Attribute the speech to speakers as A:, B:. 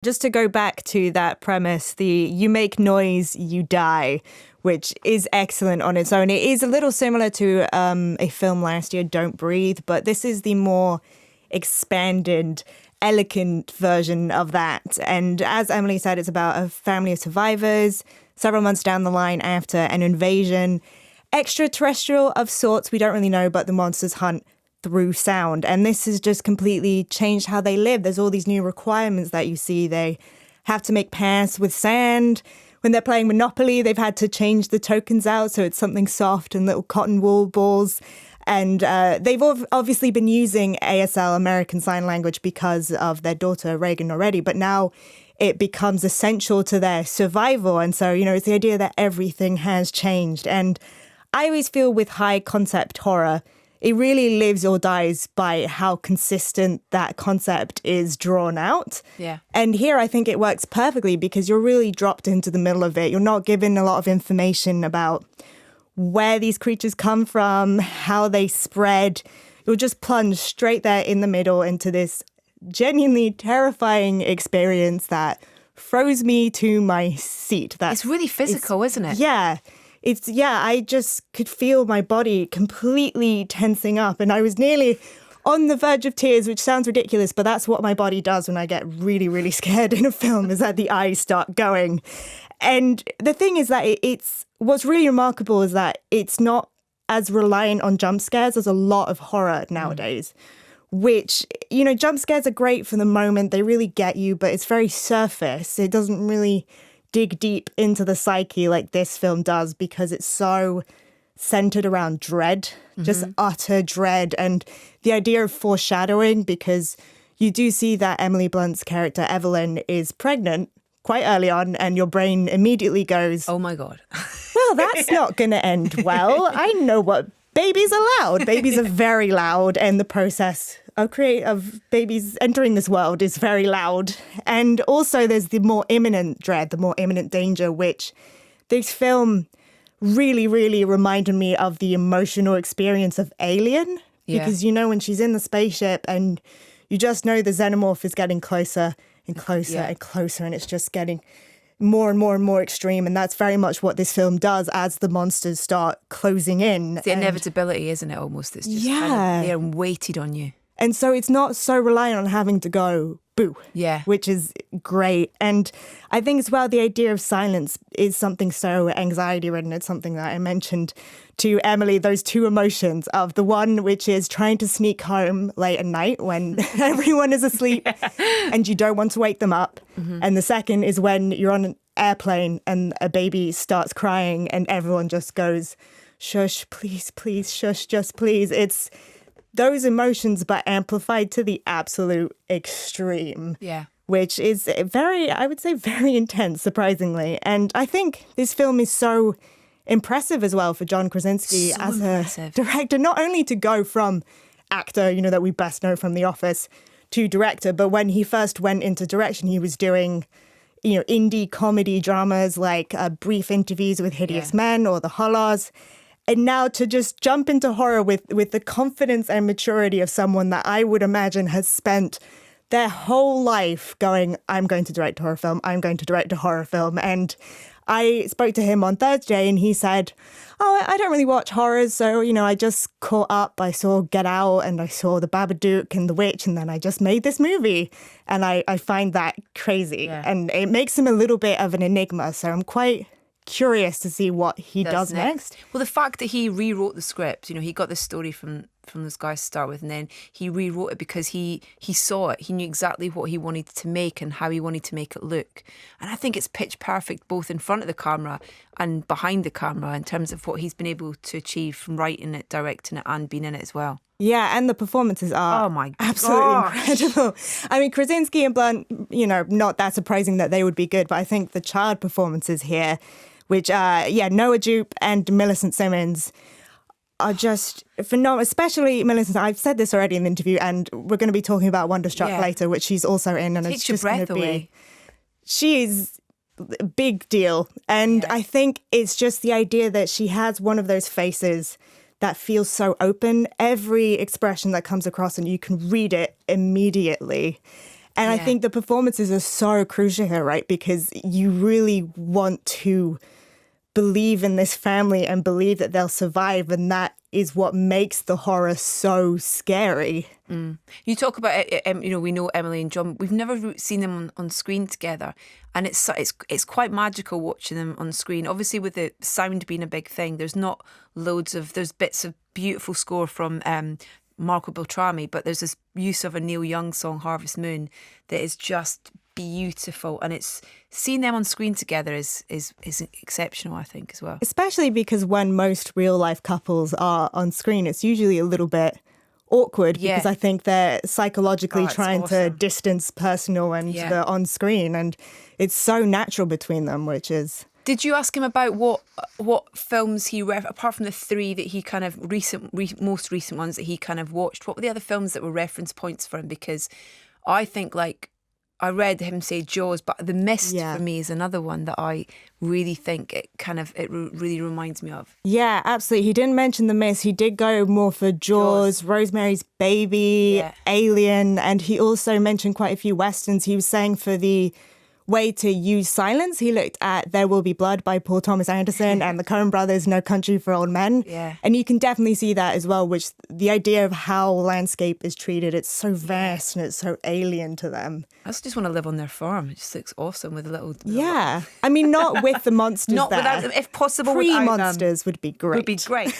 A: Just to go back to that premise, the you make noise, you die, which is excellent on its own. It is a little similar to a film last year, Don't Breathe, but this is the more expanded, elegant version of that. And as Emily said, it's about a family of survivors several months down the line after an invasion. Extraterrestrial of sorts, we don't really know, but the monsters hunt through sound. And this has just completely changed how they live. There's all these new requirements that you see. They have to make paths with sand. When they're playing Monopoly, they've had to change the tokens out so it's something soft and little cotton wool balls. And they've obviously been using ASL, American Sign Language, because of their daughter, Reagan, already. But now it becomes essential to their survival. And so, it's the idea that everything has changed. And I always feel with high concept horror, it really lives or dies by how consistent that concept is drawn out.
B: Yeah.
A: And here I think it works perfectly because you're really dropped into the middle of it. You're not given a lot of information about where these creatures come from, how they spread. You're just plunged straight there in the middle into this genuinely terrifying experience that froze me to my seat.
B: It's really physical, isn't it?
A: Yeah. I just could feel my body completely tensing up, and I was nearly on the verge of tears, which sounds ridiculous, but that's what my body does when I get really, really scared in a film, is that the eyes start going. And the thing is that what's really remarkable is that it's not as reliant on jump scares as a lot of horror nowadays, which, jump scares are great for the moment. They really get you, but it's very surface. It doesn't really dig deep into the psyche like this film does because it's so centered around dread, just utter dread, and the idea of foreshadowing, because you do see that Emily Blunt's character Evelyn is pregnant quite early on, and your brain immediately goes,
B: oh my God.
A: Well, that's not going to end well. I know what babies are loud. Babies are very loud, and the process of babies entering this world is very loud. And also there's the more imminent dread, the more imminent danger, which this film really, really reminded me of the emotional experience of Alien.
B: Yeah.
A: Because, when she's in the spaceship and you just know the xenomorph is getting closer and closer and closer, and it's just getting more and more and more extreme. And that's very much what this film does as the monsters start closing in.
B: It's the inevitability, isn't it, almost? It's just kind of there and weighted on you.
A: And so it's not so reliant on having to go boo, which is great. And I think as well, the idea of silence is something so anxiety-ridden. It's something that I mentioned to Emily, those two emotions of the one which is trying to sneak home late at night when everyone is asleep and you don't want to wake them up. And the second is when you're on an airplane and a baby starts crying and everyone just goes, shush, please, please, shush, just please. It's those emotions, but amplified to the absolute extreme.
B: Yeah.
A: Which is I would say very intense, surprisingly. And I think this film is so impressive as well for John Krasinski as a director, not only to go from actor, that we best know from The Office, to director, but when he first went into direction, he was doing, indie comedy dramas like Brief Interviews with Hideous Men or The Hollows. And now to just jump into horror with the confidence and maturity of someone that I would imagine has spent their whole life going, I'm going to direct a horror film, I'm going to direct a horror film. And I spoke to him on Thursday and he said, I don't really watch horrors. So, I just caught up. I saw Get Out and I saw The Babadook and The Witch, and then I just made this movie. And I find that crazy. Yeah. And it makes him a little bit of an enigma. So I'm quite curious to see what he does next.
B: Well, the fact that he rewrote the script, he got this story from this guy to start with, and then he rewrote it because he saw it. He knew exactly what he wanted to make and how he wanted to make it look. And I think it's pitch perfect both in front of the camera and behind the camera in terms of what he's been able to achieve from writing it, directing it, and being in it as well.
A: Yeah, and the performances are absolutely incredible. I mean, Krasinski and Blunt, not that surprising that they would be good, but I think the child performances here, which, Noah Jupe and Millicent Simmons are just phenomenal, especially Millicent. I've said this already in the interview, and we're going to be talking about Wonderstruck later, which she's also in. And it's just going to be... She is a big deal. And I think it's just the idea that she has one of those faces that feels so open. Every expression that comes across and you can read it immediately. And I
B: Yeah.
A: think the performances are so crucial here, right? Because you really want to believe in this family and believe that they'll survive. And that is what makes the horror so scary.
B: You talk about it, we know Emily and John. We've never seen them on screen together, and it's quite magical watching them on screen. Obviously, with the sound being a big thing, there's bits of beautiful score from Marco Beltrami, but there's this use of a Neil Young song, Harvest Moon, that is just beautiful, and it's seeing them on screen together is exceptional, I think, as well.
A: Especially because when most real life couples are on screen, it's usually a little bit awkward because I think they're psychologically trying to distance personal and the on screen, and it's so natural between them, which is.
B: Did you ask him about what films he apart from the three that he kind of most recent ones that he kind of watched? What were the other films that were reference points for him? Because I think I read him say Jaws, but The Mist for me is another one that I really think it really reminds me of.
A: Yeah, absolutely. He didn't mention The Mist. He did go more for Jaws. Rosemary's Baby, Alien, and he also mentioned quite a few Westerns. He was saying for the way to use silence, he looked at There Will Be Blood by Paul Thomas Anderson and the Coen Brothers' No Country for Old Men.
B: Yeah.
A: And you can definitely see that as well, which the idea of how landscape is treated, it's so vast and it's so alien to them.
B: I just want to live on their farm. It just looks awesome with a little...
A: Yeah. I mean, not with the monsters
B: Not
A: there.
B: without them, if possible without them.
A: Pre-monsters would be great.
B: Would be great.